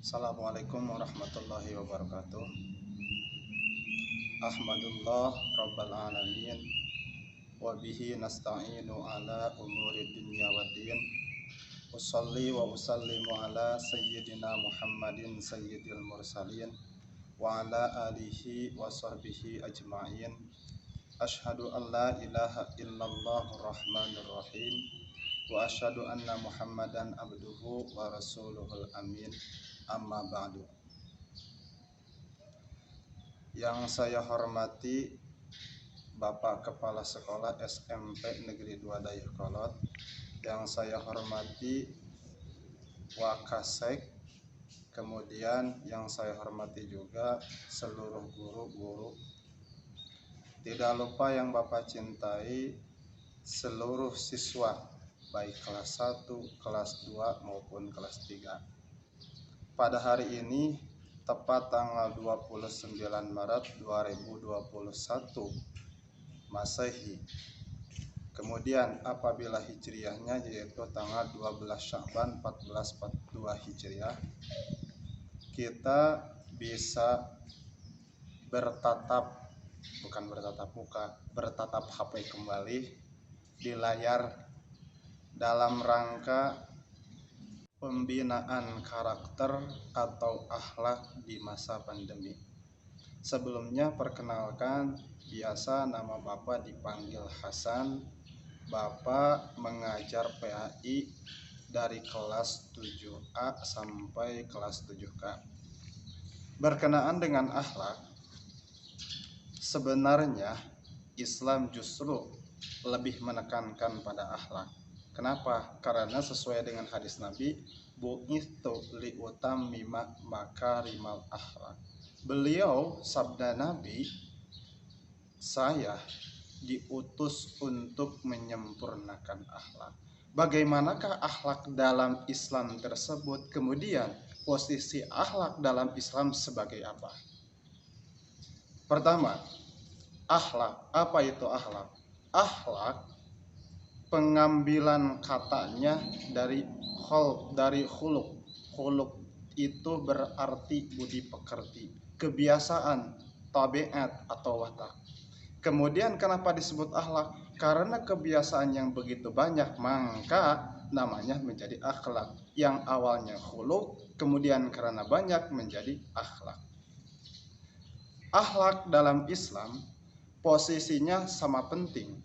Assalamualaikum warahmatullahi wabarakatuh. Ahmadullah Rabbal Alamin, wa bihi nasta'inu ala umuri dunya waddin. Usalli wa usallimu ala sayyidina Muhammadin sayyidil mursalin wa ala alihi wa sahbihi ajma'in. Ashhadu an la ilaha illallah rahmanir rahim wa asyhadu anna Muhammadan abduhu wa rasuluhul amin. Amma ba'du. Yang saya hormati Bapak Kepala Sekolah SMP Negeri 2 Dayakolot, yang saya hormati Wakasek, kemudian yang saya hormati juga seluruh guru-guru. Tidak lupa yang Bapak cintai seluruh siswa, baik kelas 1, kelas 2 maupun kelas 3. Pada hari ini tepat tanggal 29 Maret 2021 Masehi. Kemudian apabila Hijriahnya yaitu tanggal 12 Sya'ban 1442 Hijriah, kita bisa bertatap muka, bertatap HP kembali di layar dalam rangka pembinaan karakter atau akhlak di masa pandemi. Sebelumnya perkenalkan, biasa nama Bapak dipanggil Hasan. Bapak mengajar PAI dari kelas 7A sampai kelas 7K. Berkenaan dengan akhlak, sebenarnya Islam justru lebih menekankan pada akhlak. Kenapa? Karena sesuai dengan hadis Nabi, bu'itsu liutammima makarimal akhlak. Beliau, sabda Nabi, saya diutus untuk menyempurnakan akhlak. Bagaimanakah akhlak dalam Islam tersebut? Kemudian posisi akhlak dalam Islam sebagai apa? Pertama, akhlak. Apa itu akhlak? Akhlak pengambilan katanya dari khuluq. Khuluq itu berarti budi pekerti, kebiasaan, tabiat atau watak. Kemudian kenapa disebut akhlak? Karena kebiasaan yang begitu banyak, maka namanya menjadi akhlak. Yang awalnya khuluq, kemudian karena banyak menjadi akhlak. Akhlak dalam Islam posisinya sama penting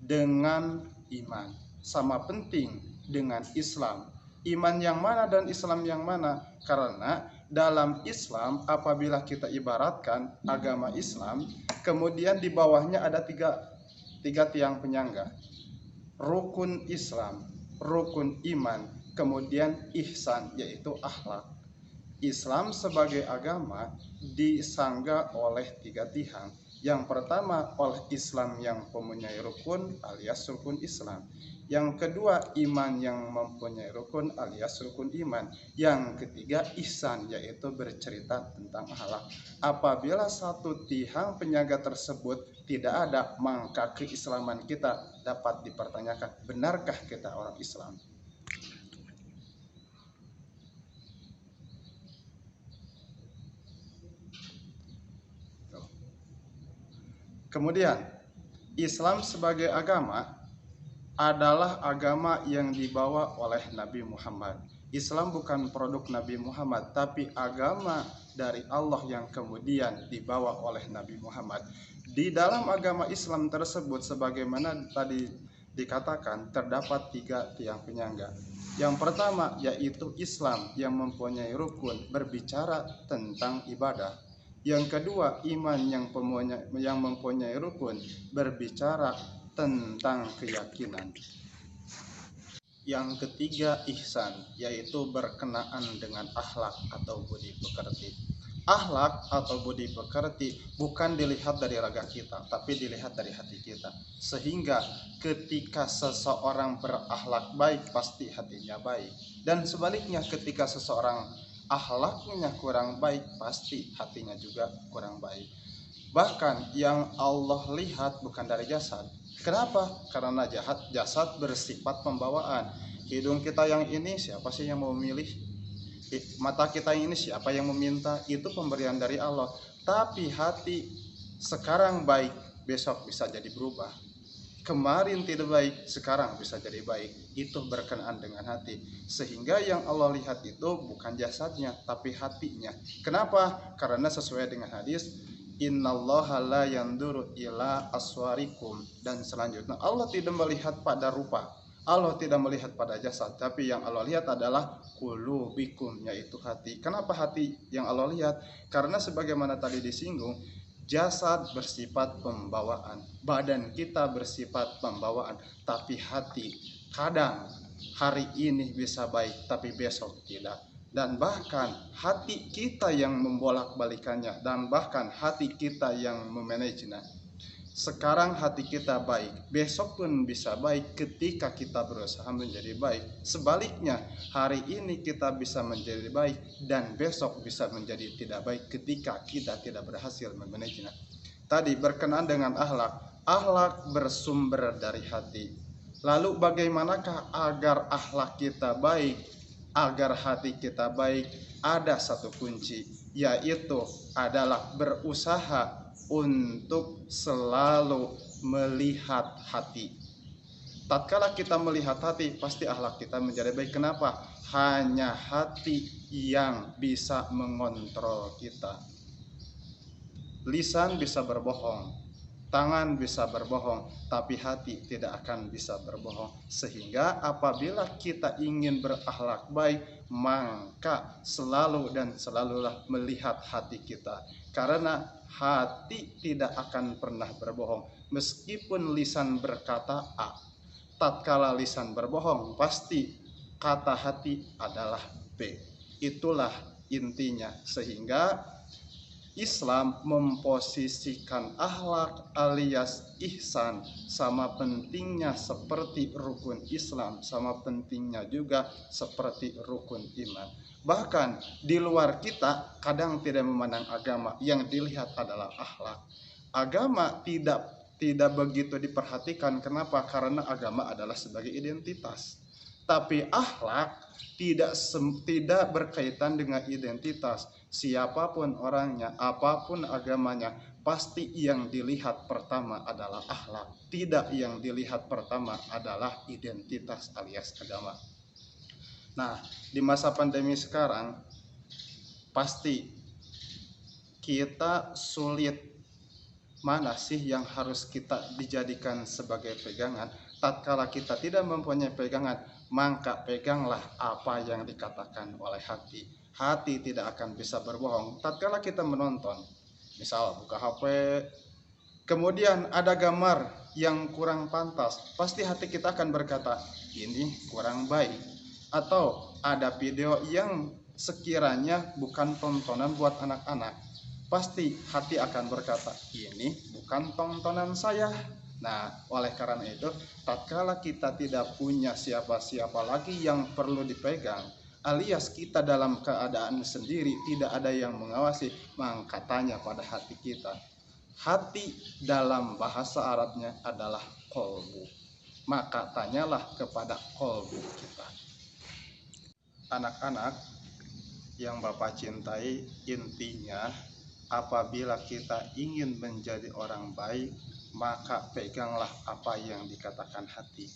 dengan iman, sama penting dengan Islam. Iman yang mana dan Islam yang mana? Karena dalam Islam apabila kita ibaratkan agama Islam, kemudian di bawahnya ada tiga tiang penyangga. Rukun Islam, rukun iman, kemudian ihsan, yaitu akhlak. Islam sebagai agama disangga oleh tiga tiang. Yang pertama, oleh Islam yang mempunyai rukun alias rukun Islam. Yang kedua, iman yang mempunyai rukun alias rukun iman. Yang ketiga, ihsan, yaitu bercerita tentang akhlak. Apabila satu tiang penyangga tersebut tidak ada, maka keislaman kita dapat dipertanyakan. Benarkah kita orang Islam? Kemudian, Islam sebagai agama adalah agama yang dibawa oleh Nabi Muhammad. Islam bukan produk Nabi Muhammad, tapi agama dari Allah yang kemudian dibawa oleh Nabi Muhammad. Di dalam agama Islam tersebut, sebagaimana tadi dikatakan, terdapat tiga tiang penyangga. Yang pertama yaitu Islam yang mempunyai rukun, berbicara tentang ibadah. Yang kedua, iman yang mempunyai rukun, berbicara tentang keyakinan. Yang ketiga, ihsan, yaitu berkenaan dengan akhlak atau budi pekerti. Akhlak atau budi pekerti bukan dilihat dari raga kita, tapi dilihat dari hati kita. Sehingga ketika seseorang berakhlak baik, pasti hatinya baik. Dan sebaliknya, ketika seseorang akhlaknya kurang baik, pasti hatinya juga kurang baik. Bahkan yang Allah lihat bukan dari jasad. Kenapa? Karena jasad bersifat pembawaan. Hidung kita yang ini siapa sih yang mau memilih? Mata kita ini siapa yang meminta? Itu pemberian dari Allah. Tapi hati sekarang baik, besok bisa jadi berubah. Kemarin tidak baik, sekarang bisa jadi baik. Itu berkenaan dengan hati. Sehingga yang Allah lihat itu bukan jasadnya, tapi hatinya. Kenapa? Karena sesuai dengan hadis, innallaha la yanduru ila aswarikum, dan selanjutnya Allah tidak melihat pada rupa, Allah tidak melihat pada jasad, tapi yang Allah lihat adalah qulubikum, yaitu hati. Kenapa hati yang Allah lihat? Karena sebagaimana tadi disinggung, jasad bersifat pembawaan, badan kita bersifat pembawaan, tapi hati kadang hari ini bisa baik tapi besok tidak. Dan bahkan hati kita yang membolak-balikannya, dan bahkan hati kita yang memanajenya. Sekarang hati kita baik, besok pun bisa baik ketika kita berusaha menjadi baik. Sebaliknya, hari ini kita bisa menjadi baik dan besok bisa menjadi tidak baik ketika kita tidak berhasil memanajenya. Tadi berkenaan dengan akhlak, akhlak bersumber dari hati. Lalu bagaimanakah agar akhlak kita baik, agar hati kita baik? Ada satu kunci, yaitu adalah berusaha untuk selalu melihat hati. Tatkala kita melihat hati, pasti akhlak kita menjadi baik. Kenapa? Hanya hati yang bisa mengontrol kita. Lisan bisa berbohong, tangan bisa berbohong, tapi hati tidak akan bisa berbohong. Sehingga apabila kita ingin berakhlak baik, maka selalu dan selalulah melihat hati kita. Karena hati tidak akan pernah berbohong. Meskipun lisan berkata A, tatkala lisan berbohong, pasti kata hati adalah B. Itulah intinya. Sehingga Islam memposisikan akhlak alias ihsan sama pentingnya seperti rukun Islam, sama pentingnya juga seperti rukun iman. Bahkan di luar kita kadang tidak memandang agama, yang dilihat adalah akhlak. Agama tidak begitu diperhatikan. Kenapa? Karena agama adalah sebagai identitas. Tapi akhlak tidak berkaitan dengan identitas. Siapapun orangnya, apapun agamanya, pasti yang dilihat pertama adalah akhlak. Tidak yang dilihat pertama adalah identitas alias agama. Nah, di masa pandemi sekarang, pasti kita sulit, mana sih yang harus kita dijadikan sebagai pegangan. Tatkala kita tidak mempunyai pegangan, maka peganglah apa yang dikatakan oleh hati. Hati tidak akan bisa berbohong. Tatkala kita menonton, misal buka HP, kemudian ada gambar yang kurang pantas, pasti hati kita akan berkata, ini kurang baik. Atau ada video yang sekiranya bukan tontonan buat anak-anak, pasti hati akan berkata, ini bukan tontonan saya. Nah, oleh karena itu, tatkala kita tidak punya siapa-siapa lagi yang perlu dipegang, alias kita dalam keadaan sendiri, tidak ada yang mengawasi, maka tanya pada hati kita. Hati dalam bahasa Arabnya adalah kolbu. Maka tanyalah kepada kolbu kita. Anak-anak yang Bapak cintai, intinya apabila kita ingin menjadi orang baik, maka peganglah apa yang dikatakan hati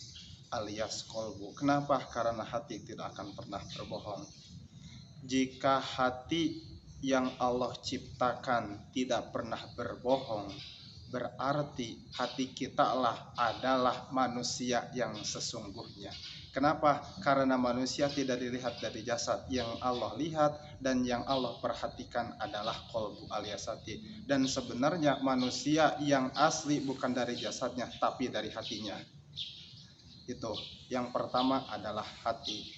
alias kolbu. Kenapa? Karena hati tidak akan pernah berbohong. Jika hati yang Allah ciptakan tidak pernah berbohong, berarti hati kita adalah manusia yang sesungguhnya. Kenapa? Karena manusia tidak dilihat dari jasad. Yang Allah lihat dan yang Allah perhatikan adalah kolbu alias hati. Dan sebenarnya manusia yang asli bukan dari jasadnya, tapi dari hatinya. Itu yang pertama adalah hati.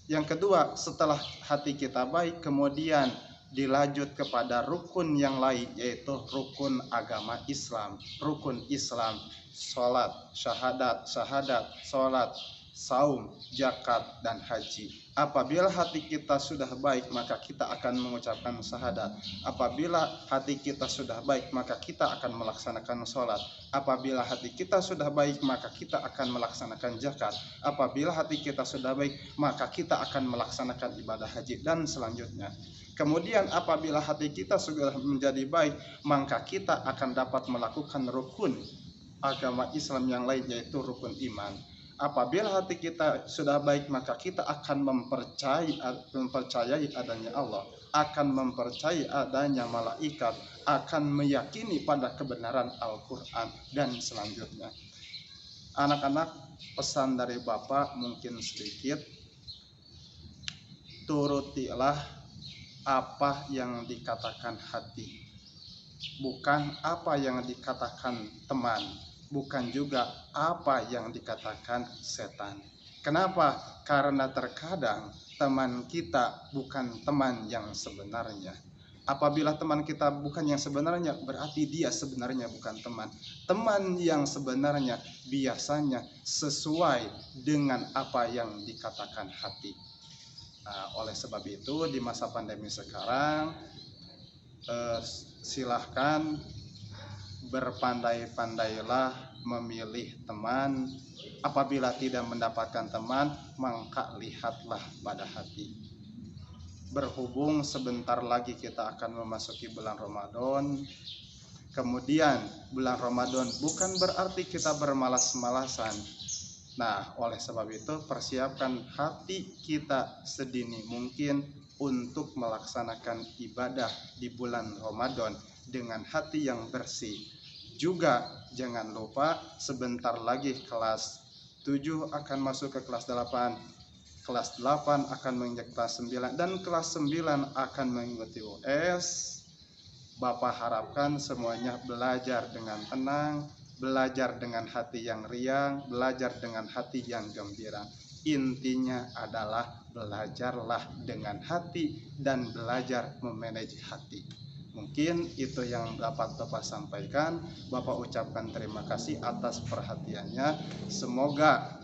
Yang kedua, setelah hati kita baik, kemudian dilanjut kepada rukun yang lain, yaitu rukun agama Islam. Rukun Islam, sholat, syahadat, sholat, saum, zakat, dan haji. Apabila hati kita sudah baik, maka kita akan mengucapkan syahadat. Apabila hati kita sudah baik, maka kita akan melaksanakan sholat. Apabila hati kita sudah baik, maka kita akan melaksanakan zakat. Apabila hati kita sudah baik, maka kita akan melaksanakan ibadah haji dan selanjutnya. Kemudian apabila hati kita sudah menjadi baik, maka kita akan dapat melakukan rukun agama Islam yang lain, yaitu rukun iman. Apabila hati kita sudah baik, maka kita akan mempercayai adanya Allah, akan mempercayai adanya malaikat, akan meyakini pada kebenaran Al-Quran, dan selanjutnya. Anak-anak, pesan dari Bapak mungkin sedikit. Turutilah apa yang dikatakan hati, bukan apa yang dikatakan teman, bukan juga apa yang dikatakan setan. Kenapa? Karena terkadang teman kita bukan teman yang sebenarnya. Apabila teman kita bukan yang sebenarnya, berarti dia sebenarnya bukan teman. Teman yang sebenarnya biasanya sesuai dengan apa yang dikatakan hati. Nah, oleh sebab itu di masa pandemi sekarang, silahkan berpandai-pandailah memilih teman. Apabila tidak mendapatkan teman, maka lihatlah pada hati. Berhubung sebentar lagi kita akan memasuki bulan Ramadan. Kemudian bulan Ramadan bukan berarti kita bermalas-malasan. Nah, oleh sebab itu persiapkan hati kita sedini mungkin untuk melaksanakan ibadah di bulan Ramadan dengan hati yang bersih. Juga jangan lupa sebentar lagi kelas 7 akan masuk ke kelas 8. Kelas 8 akan menginjak kelas 9 dan kelas 9 akan mengikuti US. Bapak harapkan semuanya belajar dengan tenang, belajar dengan hati yang riang, belajar dengan hati yang gembira. Intinya adalah belajarlah dengan hati dan belajar memanage hati. Mungkin itu yang dapat Bapak sampaikan. Bapak ucapkan terima kasih atas perhatiannya. Semoga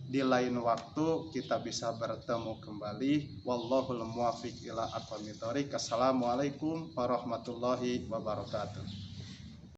di lain waktu kita bisa bertemu kembali. Wallahul muwaffiq ila aqwamit thoriq. Assalamualaikum warahmatullahi wabarakatuh.